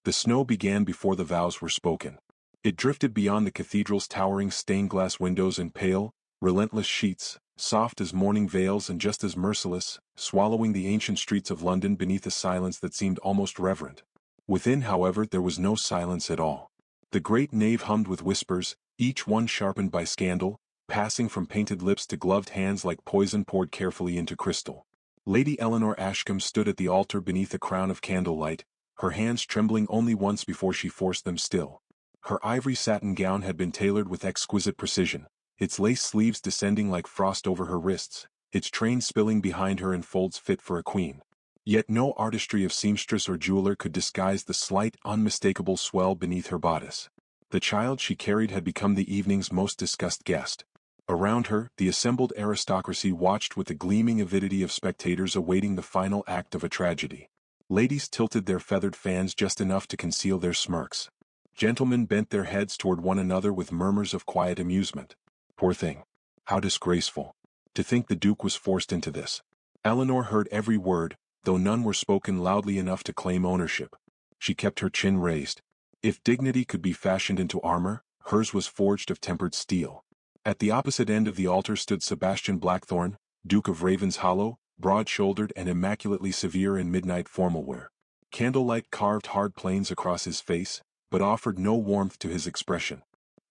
The snow began before the vows were spoken. It drifted beyond the cathedral's towering stained-glass windows in pale, relentless sheets, soft as morning veils and just as merciless, swallowing the ancient streets of London beneath a silence that seemed almost reverent. Within, however, there was no silence at all. The great nave hummed with whispers, each one sharpened by scandal, passing from painted lips to gloved hands like poison poured carefully into crystal. Lady Eleanor Ashcombe stood at the altar beneath a crown of candlelight, her hands trembling only once before she forced them still. Her ivory satin gown had been tailored with exquisite precision, its lace sleeves descending like frost over her wrists, its train spilling behind her in folds fit for a queen. Yet no artistry of seamstress or jeweler could disguise the slight, unmistakable swell beneath her bodice. The child she carried had become the evening's most discussed guest. Around her, the assembled aristocracy watched with the gleaming avidity of spectators awaiting the final act of a tragedy. Ladies tilted their feathered fans just enough to conceal their smirks. Gentlemen bent their heads toward one another with murmurs of quiet amusement. Poor thing. How disgraceful. To think the Duke was forced into this. Eleanor heard every word, though none were spoken loudly enough to claim ownership. She kept her chin raised. If dignity could be fashioned into armor, hers was forged of tempered steel. At the opposite end of the altar stood Sebastian Blackthorne, Duke of Ravenshollow, broad-shouldered and immaculately severe in midnight formal wear. Candlelight carved hard planes across his face, but offered no warmth to his expression.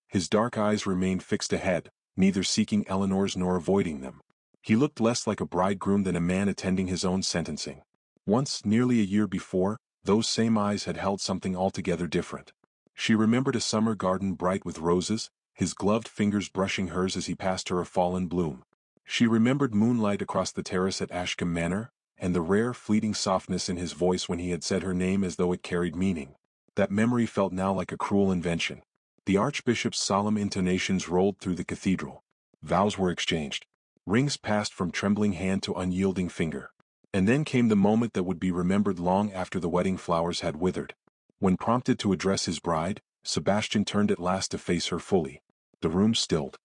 His dark eyes remained fixed ahead, neither seeking Eleanor's nor avoiding them. He looked less like a bridegroom than a man attending his own sentencing. Once, nearly a year before, those same eyes had held something altogether different. She remembered a summer garden bright with roses, his gloved fingers brushing hers as he passed her a fallen bloom. She remembered moonlight across the terrace at Ashcombe Manor, and the rare, fleeting softness in his voice when he had said her name as though it carried meaning. That memory felt now like a cruel invention. The Archbishop's solemn intonations rolled through the cathedral. Vows were exchanged. Rings passed from trembling hand to unyielding finger. And then came the moment that would be remembered long after the wedding flowers had withered. When prompted to address his bride, Sebastian turned at last to face her fully. The room stilled.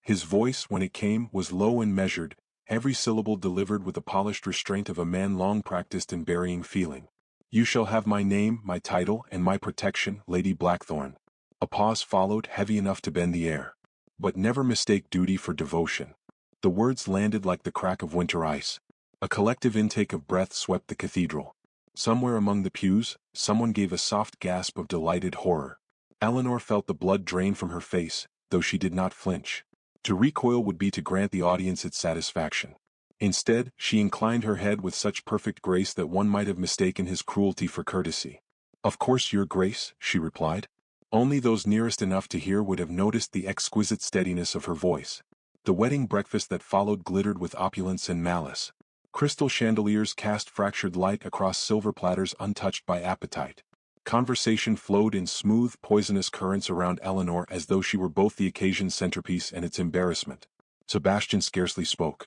His voice, when it came, was low and measured, every syllable delivered with the polished restraint of a man long practiced in burying feeling. "You shall have my name, my title, and my protection, Lady Blackthorne." A pause followed, heavy enough to bend the air. "But never mistake duty for devotion." The words landed like the crack of winter ice. A collective intake of breath swept the cathedral. Somewhere among the pews, someone gave a soft gasp of delighted horror. Eleanor felt the blood drain from her face, though she did not flinch. To recoil would be to grant the audience its satisfaction. Instead, she inclined her head with such perfect grace that one might have mistaken his cruelty for courtesy. "Of course, Your Grace," she replied. Only those nearest enough to hear would have noticed the exquisite steadiness of her voice. The wedding breakfast that followed glittered with opulence and malice. Crystal chandeliers cast fractured light across silver platters untouched by appetite. Conversation flowed in smooth, poisonous currents around Eleanor as though she were both the occasion's centerpiece and its embarrassment. Sebastian scarcely spoke.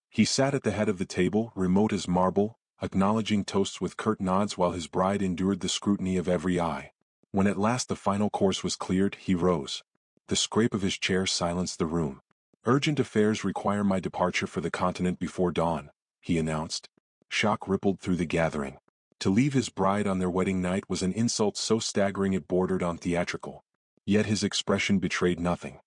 He sat at the head of the table, remote as marble, acknowledging toasts with curt nods while his bride endured the scrutiny of every eye. When at last the final course was cleared, he rose. The scrape of his chair silenced the room. "Urgent affairs require my departure for the continent before dawn," he announced. Shock rippled through the gathering. To leave his bride on their wedding night was an insult so staggering it bordered on theatrical. Yet his expression betrayed nothing.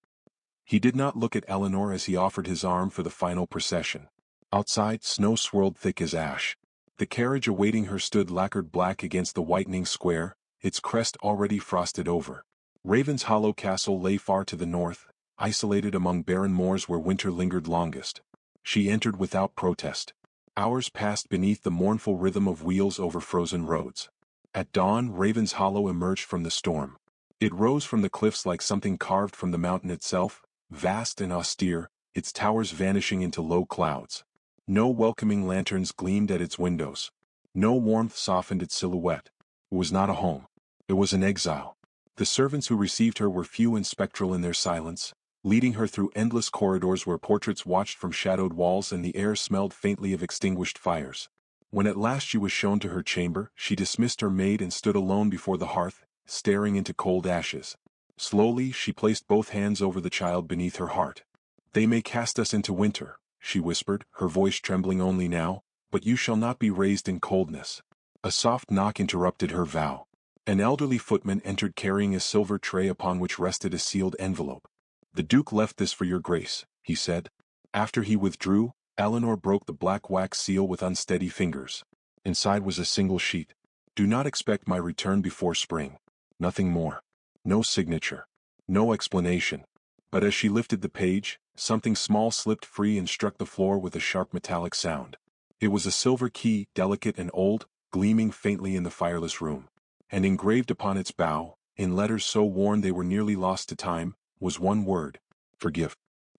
He did not look at Eleanor as he offered his arm for the final procession. Outside, snow swirled thick as ash. The carriage awaiting her stood lacquered black against the whitening square, its crest already frosted over. Ravenshollow Castle lay far to the north, isolated among barren moors where winter lingered longest. She entered without protest. Hours passed beneath the mournful rhythm of wheels over frozen roads. At dawn, Ravenshollow emerged from the storm. It rose from the cliffs like something carved from the mountain itself, vast and austere, its towers vanishing into low clouds. No welcoming lanterns gleamed at its windows. No warmth softened its silhouette. It was not a home. It was an exile. The servants who received her were few and spectral in their silence, leading her through endless corridors where portraits watched from shadowed walls and the air smelled faintly of extinguished fires. When at last she was shown to her chamber, she dismissed her maid and stood alone before the hearth, staring into cold ashes. Slowly, she placed both hands over the child beneath her heart. "They may cast us into winter," she whispered, her voice trembling only now, "but you shall not be raised in coldness." A soft knock interrupted her vow. An elderly footman entered carrying a silver tray upon which rested a sealed envelope. "The Duke left this for your grace," he said. After he withdrew, Eleanor broke the black wax seal with unsteady fingers. Inside was a single sheet. "Do not expect my return before spring." Nothing more. No signature. No explanation. But as she lifted the page, something small slipped free and struck the floor with a sharp metallic sound. It was a silver key, delicate and old, gleaming faintly in the fireless room. And engraved upon its bow, in letters so worn they were nearly lost to time, was one word: forgive.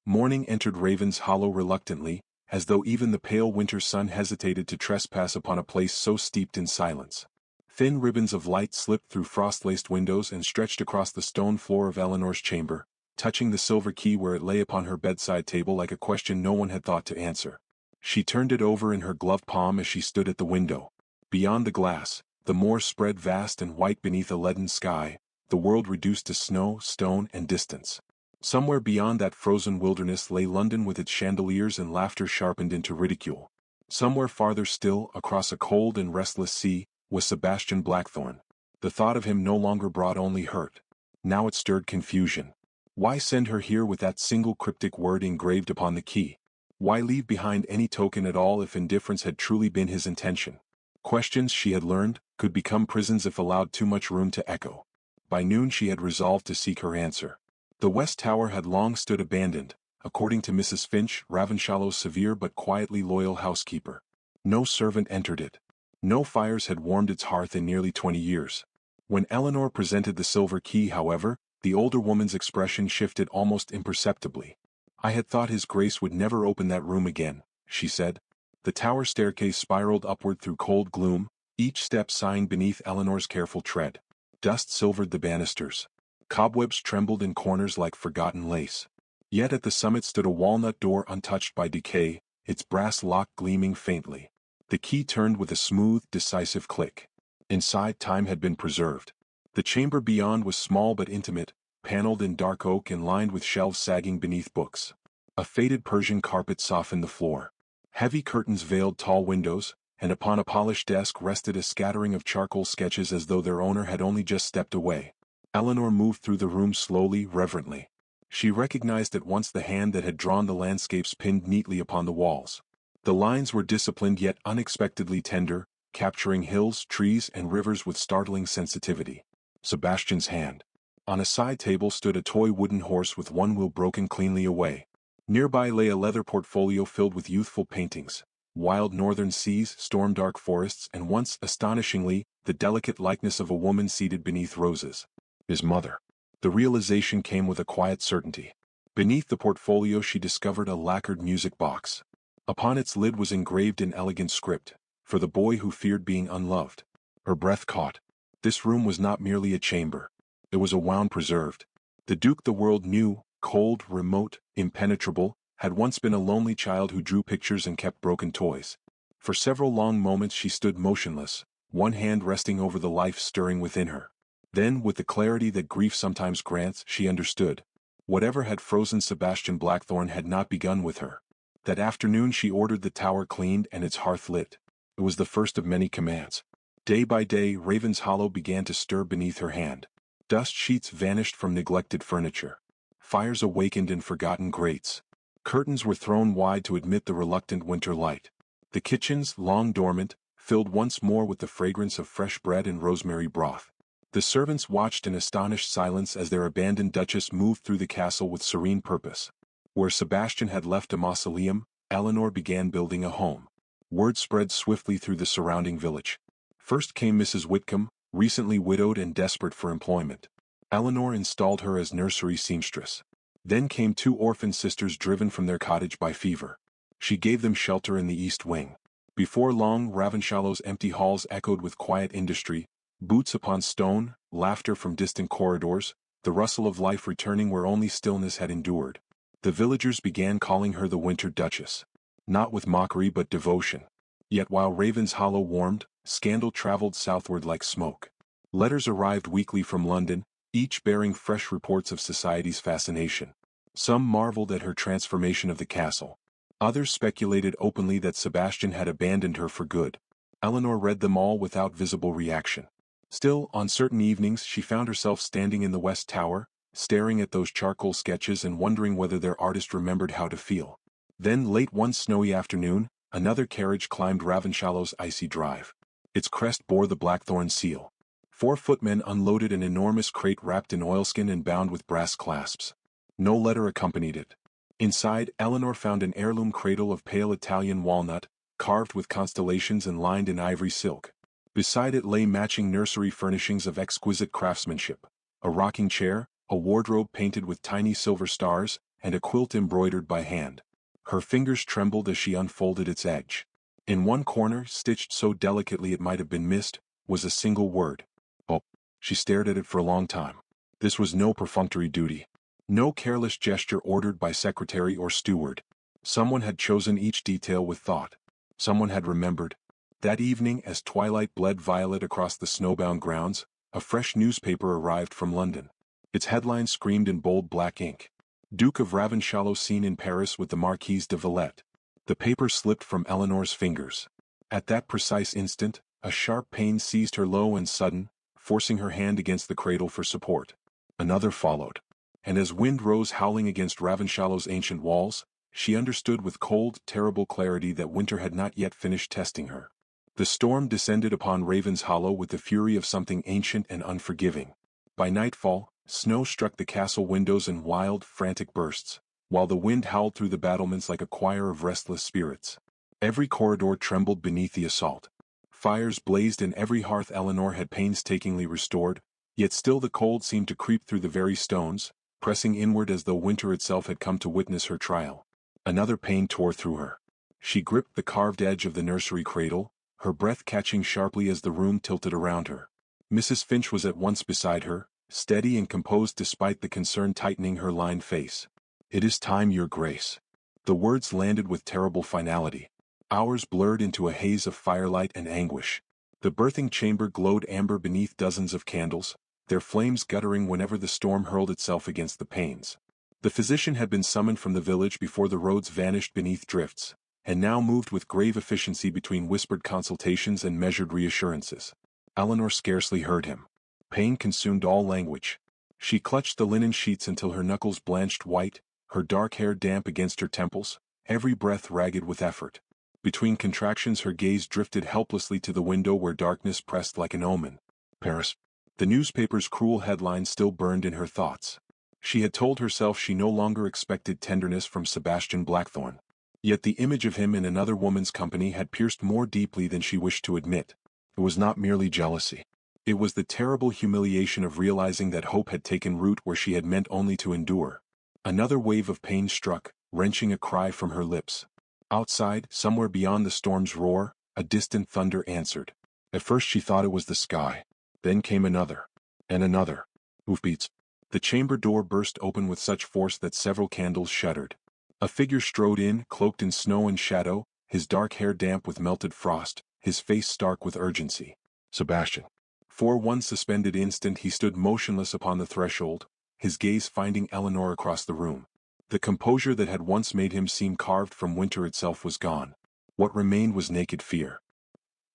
Morning entered Ravenshollow reluctantly, as though even the pale winter sun hesitated to trespass upon a place so steeped in silence. Thin ribbons of light slipped through frost-laced windows and stretched across the stone floor of Eleanor's chamber, touching the silver key where it lay upon her bedside table like a question no one had thought to answer. She turned it over in her gloved palm as she stood at the window. Beyond the glass, the moor spread vast and white beneath a leaden sky, the world reduced to snow, stone, and distance. Somewhere beyond that frozen wilderness lay London with its chandeliers and laughter sharpened into ridicule. Somewhere farther still, across a cold and restless sea, was Sebastian Blackthorne. The thought of him no longer brought only hurt. Now it stirred confusion. Why send her here with that single cryptic word engraved upon the key? Why leave behind any token at all if indifference had truly been his intention? Questions, she had learned, could become prisons if allowed too much room to echo. By noon she had resolved to seek her answer. The West Tower had long stood abandoned, according to Mrs. Finch, Ravenshollow's severe but quietly loyal housekeeper. No servant entered it. No fires had warmed its hearth in nearly 20 years. When Eleanor presented the silver key, however, the older woman's expression shifted almost imperceptibly. "I had thought His Grace would never open that room again," she said. The tower staircase spiraled upward through cold gloom, each step sighing beneath Eleanor's careful tread. Dust silvered the banisters. Cobwebs trembled in corners like forgotten lace. Yet at the summit stood a walnut door untouched by decay, its brass lock gleaming faintly. The key turned with a smooth, decisive click. Inside, time had been preserved. The chamber beyond was small but intimate, paneled in dark oak and lined with shelves sagging beneath books. A faded Persian carpet softened the floor. Heavy curtains veiled tall windows, and upon a polished desk rested a scattering of charcoal sketches as though their owner had only just stepped away. Eleanor moved through the room slowly, reverently. She recognized at once the hand that had drawn the landscapes pinned neatly upon the walls. The lines were disciplined yet unexpectedly tender, capturing hills, trees, and rivers with startling sensitivity. Sebastian's hand. On a side table stood a toy wooden horse with one wheel broken cleanly away. Nearby lay a leather portfolio filled with youthful paintings, wild northern seas, storm-dark forests, and once, astonishingly, the delicate likeness of a woman seated beneath roses. His mother. The realization came with a quiet certainty. Beneath the portfolio she discovered a lacquered music box. Upon its lid was engraved in elegant script, "For the boy who feared being unloved." Her breath caught. This room was not merely a chamber. It was a wound preserved. The Duke the world knew, cold, remote, impenetrable, had once been a lonely child who drew pictures and kept broken toys. For several long moments she stood motionless, one hand resting over the life stirring within her. Then, with the clarity that grief sometimes grants, she understood. Whatever had frozen Sebastian Blackthorne had not begun with her. That afternoon she ordered the tower cleaned and its hearth lit. It was the first of many commands. Day by day Ravenshollow began to stir beneath her hand. Dust sheets vanished from neglected furniture. Fires awakened in forgotten grates. Curtains were thrown wide to admit the reluctant winter light. The kitchens, long dormant, filled once more with the fragrance of fresh bread and rosemary broth. The servants watched in astonished silence as their abandoned duchess moved through the castle with serene purpose. Where Sebastian had left a mausoleum, Eleanor began building a home. Word spread swiftly through the surrounding village. First came Mrs. Whitcomb, recently widowed and desperate for employment. Eleanor installed her as nursery seamstress. Then came 2 orphan sisters driven from their cottage by fever. She gave them shelter in the East Wing. Before long, Ravenshallow's empty halls echoed with quiet industry, boots upon stone, laughter from distant corridors, the rustle of life returning where only stillness had endured. The villagers began calling her the Winter Duchess. Not with mockery but devotion. Yet while Ravenshollow warmed, scandal traveled southward like smoke. Letters arrived weekly from London, each bearing fresh reports of society's fascination. Some marveled at her transformation of the castle. Others speculated openly that Sebastian had abandoned her for good. Eleanor read them all without visible reaction. Still, on certain evenings she found herself standing in the West Tower, staring at those charcoal sketches and wondering whether their artist remembered how to feel. Then, late one snowy afternoon, another carriage climbed Ravensshallow's icy drive. Its crest bore the Blackthorn seal. 4 footmen unloaded an enormous crate wrapped in oilskin and bound with brass clasps. No letter accompanied it. Inside, Eleanor found an heirloom cradle of pale Italian walnut, carved with constellations and lined in ivory silk. Beside it lay matching nursery furnishings of exquisite craftsmanship: a rocking chair, a wardrobe painted with tiny silver stars, and a quilt embroidered by hand. Her fingers trembled as she unfolded its edge. In one corner, stitched so delicately it might have been missed, was a single word. Oh! She stared at it for a long time. This was no perfunctory duty. No careless gesture ordered by secretary or steward. Someone had chosen each detail with thought. Someone had remembered. That evening, as twilight bled violet across the snowbound grounds, a fresh newspaper arrived from London. Its headline screamed in bold black ink: Duke of Ravenshallow seen in Paris with the Marquise de Villette. The paper slipped from Eleanor's fingers. At that precise instant, a sharp pain seized her, low and sudden, forcing her hand against the cradle for support. Another followed. And as wind rose howling against Ravensshallow's ancient walls, she understood with cold, terrible clarity that winter had not yet finished testing her. The storm descended upon Ravenshollow with the fury of something ancient and unforgiving. By nightfall, snow struck the castle windows in wild, frantic bursts, while the wind howled through the battlements like a choir of restless spirits. Every corridor trembled beneath the assault. Fires blazed in every hearth Eleanor had painstakingly restored, yet still the cold seemed to creep through the very stones, pressing inward as though winter itself had come to witness her trial. Another pain tore through her. She gripped the carved edge of the nursery cradle, her breath catching sharply as the room tilted around her. Mrs. Finch was at once beside her, steady and composed despite the concern tightening her lined face. "It is time, Your Grace." The words landed with terrible finality. Hours blurred into a haze of firelight and anguish. The birthing chamber glowed amber beneath dozens of candles, their flames guttering whenever the storm hurled itself against the panes. The physician had been summoned from the village before the roads vanished beneath drifts, and now moved with grave efficiency between whispered consultations and measured reassurances. Eleanor scarcely heard him. Pain consumed all language. She clutched the linen sheets until her knuckles blanched white, her dark hair damp against her temples, every breath ragged with effort. Between contractions her gaze drifted helplessly to the window where darkness pressed like an omen. Paris. The newspaper's cruel headline still burned in her thoughts. She had told herself she no longer expected tenderness from Sebastian Blackthorn. Yet the image of him in another woman's company had pierced more deeply than she wished to admit. It was not merely jealousy. It was the terrible humiliation of realizing that hope had taken root where she had meant only to endure. Another wave of pain struck, wrenching a cry from her lips. Outside, somewhere beyond the storm's roar, a distant thunder answered. At first she thought it was the sky. Then came another. And another. Hoofbeats. The chamber door burst open with such force that several candles shuddered. A figure strode in, cloaked in snow and shadow, his dark hair damp with melted frost, his face stark with urgency. Sebastian. For one suspended instant he stood motionless upon the threshold, his gaze finding Eleanor across the room. The composure that had once made him seem carved from winter itself was gone. What remained was naked fear.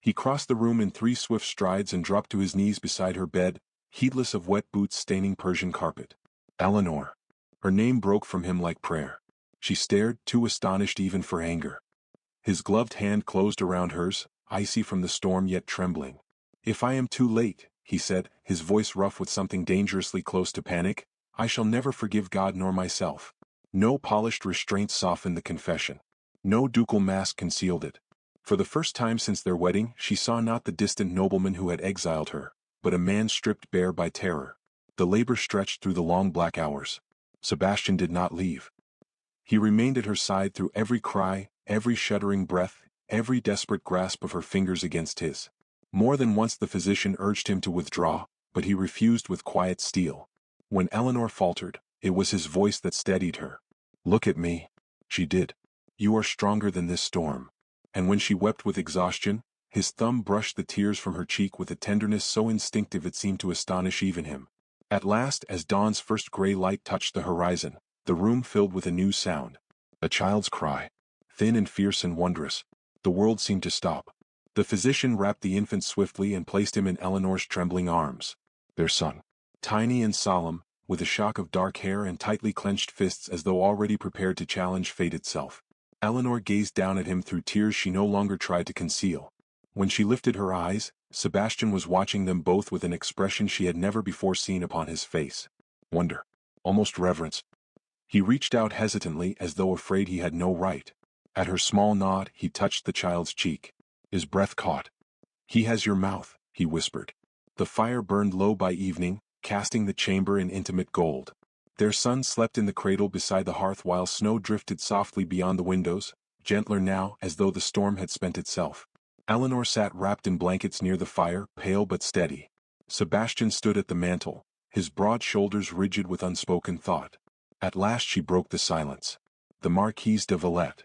He crossed the room in 3 swift strides and dropped to his knees beside her bed, heedless of wet boots staining Persian carpet. Eleanor. Her name broke from him like prayer. She stared, too astonished even for anger. His gloved hand closed around hers, icy from the storm yet trembling. "If I am too late," he said, his voice rough with something dangerously close to panic, "I shall never forgive God nor myself." No polished restraint softened the confession. No ducal mask concealed it. For the first time since their wedding, she saw not the distant nobleman who had exiled her, but a man stripped bare by terror. The labor stretched through the long black hours. Sebastian did not leave. He remained at her side through every cry, every shuddering breath, every desperate grasp of her fingers against his. More than once the physician urged him to withdraw, but he refused with quiet steel. When Eleanor faltered, it was his voice that steadied her. "Look at me." She did. "You are stronger than this storm." And when she wept with exhaustion, his thumb brushed the tears from her cheek with a tenderness so instinctive it seemed to astonish even him. At last, as dawn's first gray light touched the horizon, the room filled with a new sound. A child's cry. Thin and fierce and wondrous. The world seemed to stop. The physician wrapped the infant swiftly and placed him in Eleanor's trembling arms. Their son, tiny and solemn, with a shock of dark hair and tightly clenched fists as though already prepared to challenge fate itself. Eleanor gazed down at him through tears she no longer tried to conceal. When she lifted her eyes, Sebastian was watching them both with an expression she had never before seen upon his face. Wonder. Almost reverence. He reached out hesitantly as though afraid he had no right. At her small nod, he touched the child's cheek. His breath caught. "He has your mouth," he whispered. The fire burned low by evening, casting the chamber in intimate gold. Their son slept in the cradle beside the hearth while snow drifted softly beyond the windows, gentler now as though the storm had spent itself. Eleanor sat wrapped in blankets near the fire, pale but steady. Sebastian stood at the mantel, his broad shoulders rigid with unspoken thought. At last she broke the silence. "The Marquise de Villette."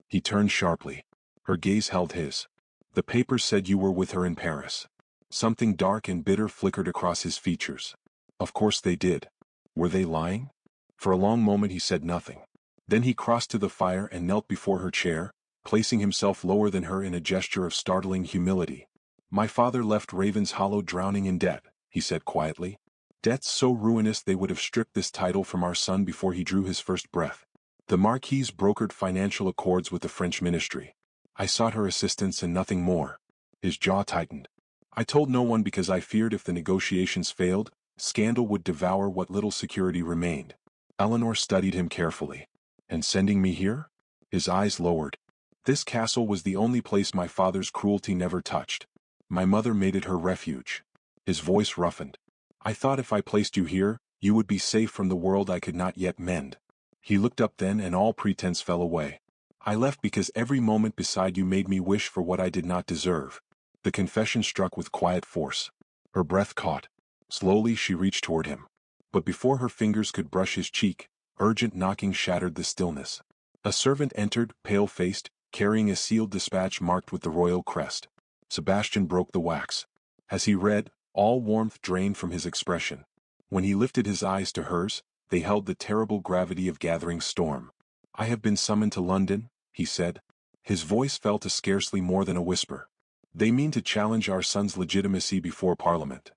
He turned sharply. Her gaze held his. "The papers said you were with her in Paris." Something dark and bitter flickered across his features. Of course they did. Were they lying? For a long moment he said nothing. Then he crossed to the fire and knelt before her chair, placing himself lower than her in a gesture of startling humility. "My father left Ravenshollow drowning in debt," he said quietly. "Debts so ruinous they would have stripped this title from our son before he drew his first breath. The Marquise brokered financial accords with the French ministry. I sought her assistance and nothing more." His jaw tightened. "I told no one because I feared if the negotiations failed, scandal would devour what little security remained." Eleanor studied him carefully. "And sending me here?" His eyes lowered. "This castle was the only place my father's cruelty never touched. My mother made it her refuge." His voice roughened. "I thought if I placed you here, you would be safe from the world I could not yet mend." He looked up then and all pretense fell away. "I left because every moment beside you made me wish for what I did not deserve." The confession struck with quiet force. Her breath caught. Slowly she reached toward him. But before her fingers could brush his cheek, urgent knocking shattered the stillness. A servant entered, pale-faced, carrying a sealed dispatch marked with the royal crest. Sebastian broke the wax. As he read, all warmth drained from his expression. When he lifted his eyes to hers, they held the terrible gravity of gathering storm. "I have been summoned to London," he said. His voice fell to scarcely more than a whisper. "They mean to challenge our son's legitimacy before Parliament."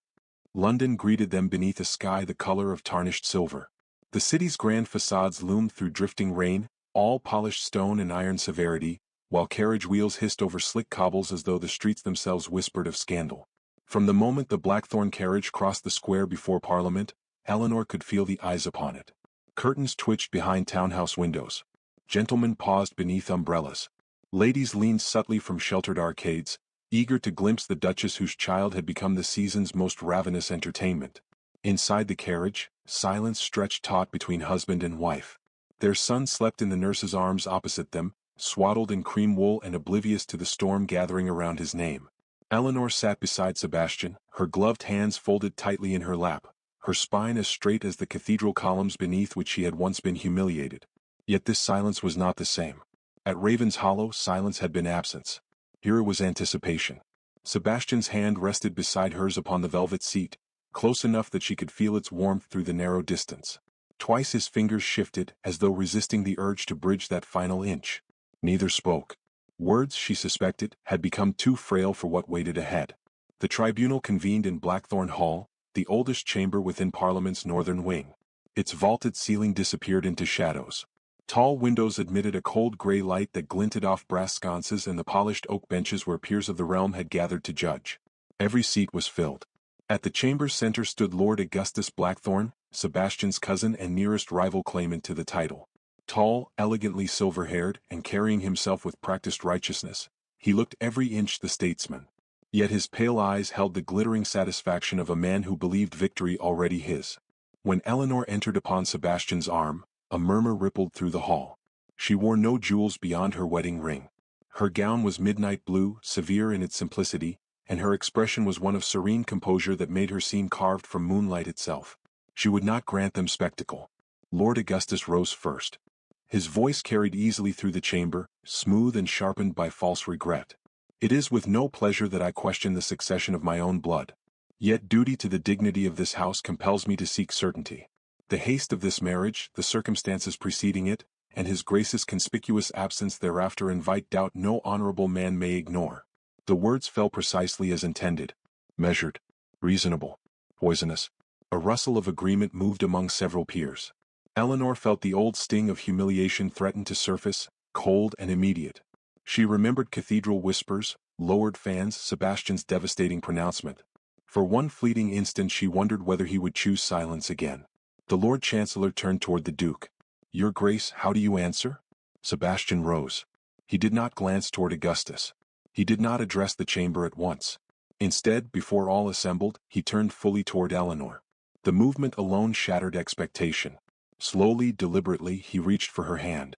London greeted them beneath a sky the color of tarnished silver. The city's grand facades loomed through drifting rain, all polished stone and iron severity, while carriage wheels hissed over slick cobbles as though the streets themselves whispered of scandal. From the moment the Blackthorn carriage crossed the square before Parliament, Eleanor could feel the eyes upon it. Curtains twitched behind townhouse windows. Gentlemen paused beneath umbrellas. Ladies leaned subtly from sheltered arcades, eager to glimpse the duchess whose child had become the season's most ravenous entertainment. Inside the carriage, silence stretched taut between husband and wife. Their son slept in the nurse's arms opposite them, swaddled in cream wool and oblivious to the storm gathering around his name. Eleanor sat beside Sebastian, her gloved hands folded tightly in her lap, her spine as straight as the cathedral columns beneath which she had once been humiliated. Yet this silence was not the same. At Ravenshollow, silence had been absence. Here it was anticipation. Sebastian's hand rested beside hers upon the velvet seat, close enough that she could feel its warmth through the narrow distance. Twice his fingers shifted, as though resisting the urge to bridge that final inch. Neither spoke. Words, she suspected, had become too frail for what waited ahead. The tribunal convened in Blackthorn Hall, the oldest chamber within Parliament's northern wing. Its vaulted ceiling disappeared into shadows. Tall windows admitted a cold gray light that glinted off brass sconces and the polished oak benches where peers of the realm had gathered to judge. Every seat was filled. At the chamber's center stood Lord Augustus Blackthorn, Sebastian's cousin and nearest rival claimant to the title. Tall, elegantly silver-haired, and carrying himself with practiced righteousness, he looked every inch the statesman. Yet his pale eyes held the glittering satisfaction of a man who believed victory already his. When Eleanor entered upon Sebastian's arm, a murmur rippled through the hall. She wore no jewels beyond her wedding ring. Her gown was midnight blue, severe in its simplicity, and her expression was one of serene composure that made her seem carved from moonlight itself. She would not grant them spectacle. Lord Augustus rose first. His voice carried easily through the chamber, smooth and sharpened by false regret. "It is with no pleasure that I question the succession of my own blood. Yet duty to the dignity of this house compels me to seek certainty. The haste of this marriage, the circumstances preceding it, and his Grace's conspicuous absence thereafter invite doubt no honorable man may ignore. The words fell precisely as intended. Measured. Reasonable. Poisonous. A rustle of agreement moved among several peers. Eleanor felt the old sting of humiliation threaten to surface, cold and immediate. She remembered cathedral whispers, lowered fans, Sebastian's devastating pronouncement. For one fleeting instant she wondered whether he would choose silence again. The Lord Chancellor turned toward the Duke. "Your Grace, how do you answer?" Sebastian rose. He did not glance toward Augustus. He did not address the chamber at once. Instead, before all assembled, he turned fully toward Eleanor. The movement alone shattered expectation. Slowly, deliberately, he reached for her hand.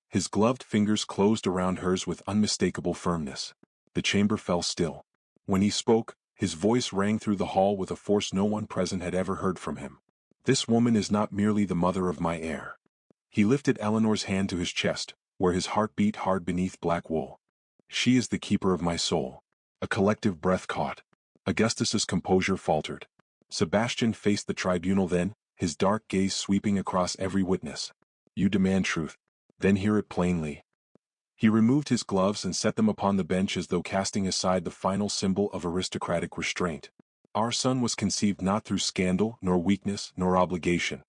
His gloved fingers closed around hers with unmistakable firmness. The chamber fell still. When he spoke, his voice rang through the hall with a force no one present had ever heard from him. "This woman is not merely the mother of my heir." He lifted Eleanor's hand to his chest, where his heart beat hard beneath black wool. "She is the keeper of my soul." A collective breath caught. Augustus's composure faltered. Sebastian faced the tribunal then, his dark gaze sweeping across every witness. "You demand truth. Then hear it plainly." He removed his gloves and set them upon the bench as though casting aside the final symbol of aristocratic restraint. "Our son was conceived not through scandal, nor weakness, nor obligation.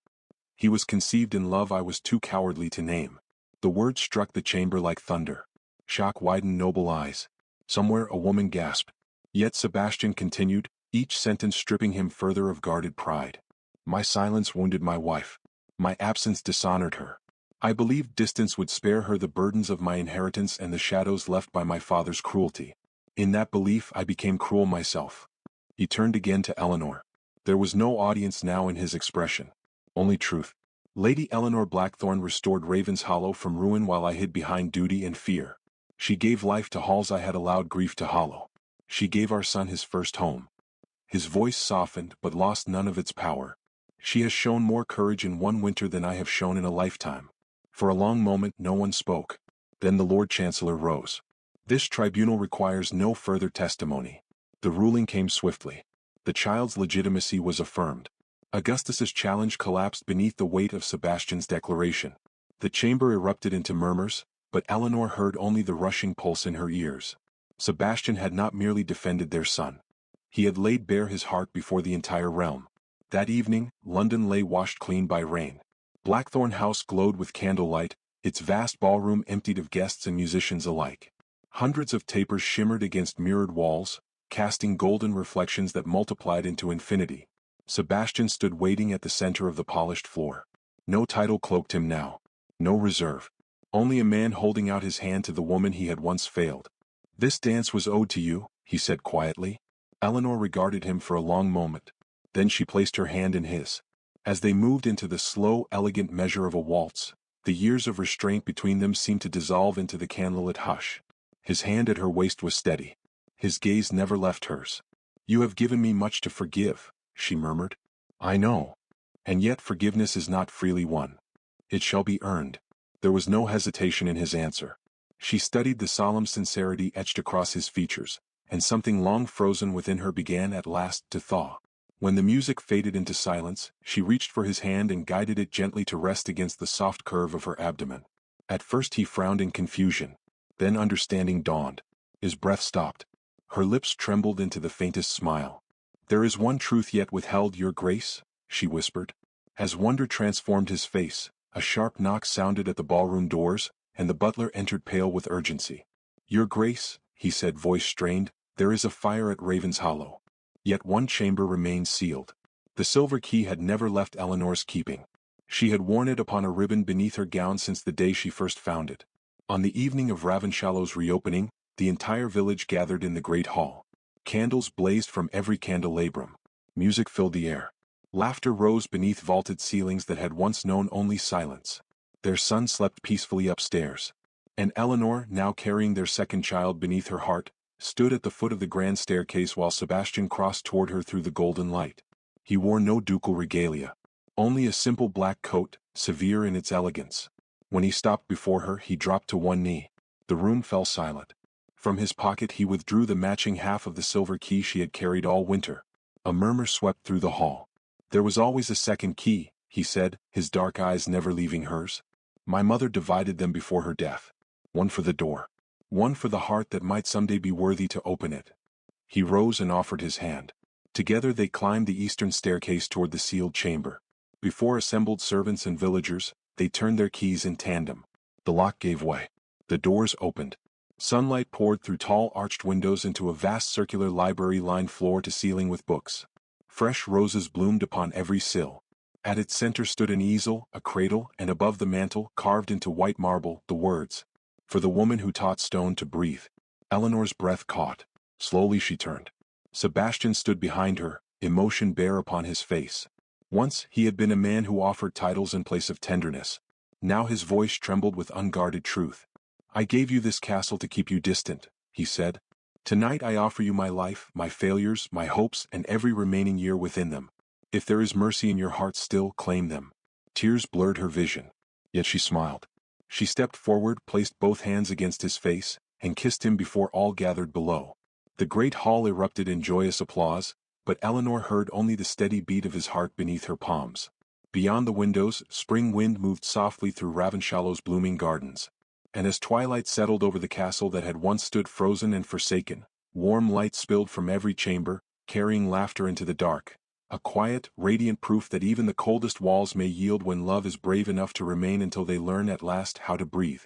He was conceived in love I was too cowardly to name." The words struck the chamber like thunder. Shock widened noble eyes. Somewhere a woman gasped. Yet Sebastian continued, each sentence stripping him further of guarded pride. "My silence wounded my wife. My absence dishonored her. I believed distance would spare her the burdens of my inheritance and the shadows left by my father's cruelty. In that belief I became cruel myself." He turned again to Eleanor. There was no audience now in his expression. Only truth. "Lady Eleanor Blackthorne restored Ravenshollow from ruin while I hid behind duty and fear. She gave life to halls I had allowed grief to hollow. She gave our son his first home." His voice softened but lost none of its power. "She has shown more courage in one winter than I have shown in a lifetime." For a long moment no one spoke. Then the Lord Chancellor rose. "This tribunal requires no further testimony." The ruling came swiftly. The child's legitimacy was affirmed. Augustus's challenge collapsed beneath the weight of Sebastian's declaration. The chamber erupted into murmurs, but Eleanor heard only the rushing pulse in her ears. Sebastian had not merely defended their son. He had laid bare his heart before the entire realm. That evening, London lay washed clean by rain. Blackthorne House glowed with candlelight, its vast ballroom emptied of guests and musicians alike. Hundreds of tapers shimmered against mirrored walls, casting golden reflections that multiplied into infinity. Sebastian stood waiting at the center of the polished floor. No title cloaked him now. No reserve. Only a man holding out his hand to the woman he had once failed. "This dance was owed to you," he said quietly. Eleanor regarded him for a long moment. Then she placed her hand in his. As they moved into the slow, elegant measure of a waltz, the years of restraint between them seemed to dissolve into the candlelit hush. His hand at her waist was steady. His gaze never left hers. "You have given me much to forgive," she murmured. "I know. And yet forgiveness is not freely won. It shall be earned." There was no hesitation in his answer. She studied the solemn sincerity etched across his features, and something long frozen within her began at last to thaw. When the music faded into silence, she reached for his hand and guided it gently to rest against the soft curve of her abdomen. At first he frowned in confusion. Then understanding dawned. His breath stopped. Her lips trembled into the faintest smile. "There is one truth yet withheld, Your Grace," she whispered. As wonder transformed his face, a sharp knock sounded at the ballroom doors, and the butler entered pale with urgency. "Your Grace," he said, voice strained, "there is a fire at Ravenshollow. Yet one chamber remains sealed." The silver key had never left Eleanor's keeping. She had worn it upon a ribbon beneath her gown since the day she first found it. On the evening of Ravenshallow's reopening, the entire village gathered in the great hall. Candles blazed from every candelabrum. Music filled the air. Laughter rose beneath vaulted ceilings that had once known only silence. Their son slept peacefully upstairs. And Eleanor, now carrying their second child beneath her heart, stood at the foot of the grand staircase while Sebastian crossed toward her through the golden light. He wore no ducal regalia. Only a simple black coat, severe in its elegance. When he stopped before her, he dropped to one knee. The room fell silent. From his pocket he withdrew the matching half of the silver key she had carried all winter. A murmur swept through the hall. "There was always a second key," he said, his dark eyes never leaving hers. "My mother divided them before her death. One for the door. one for the heart that might someday be worthy to open it. He rose and offered his hand. Together they climbed the eastern staircase toward the sealed chamber. Before assembled servants and villagers, they turned their keys in tandem. The lock gave way. The doors opened. Sunlight poured through tall arched windows into a vast circular library lined floor to ceiling with books. Fresh roses bloomed upon every sill. At its center stood an easel, a cradle, and above the mantel, carved into white marble, the words, "For the woman who taught stone to breathe." Eleanor's breath caught. Slowly she turned. Sebastian stood behind her, emotion bare upon his face. Once he had been a man who offered titles in place of tenderness. Now his voice trembled with unguarded truth. "I gave you this castle to keep you distant," he said. "Tonight I offer you my life, my failures, my hopes, and every remaining year within them. If there is mercy in your heart still, claim them." Tears blurred her vision. Yet she smiled. She stepped forward, placed both hands against his face, and kissed him before all gathered below. The great hall erupted in joyous applause, but Eleanor heard only the steady beat of his heart beneath her palms. Beyond the windows, spring wind moved softly through Ravensshallow's blooming gardens. And as twilight settled over the castle that had once stood frozen and forsaken, warm light spilled from every chamber, carrying laughter into the dark. A quiet, radiant proof that even the coldest walls may yield when love is brave enough to remain until they learn at last how to breathe.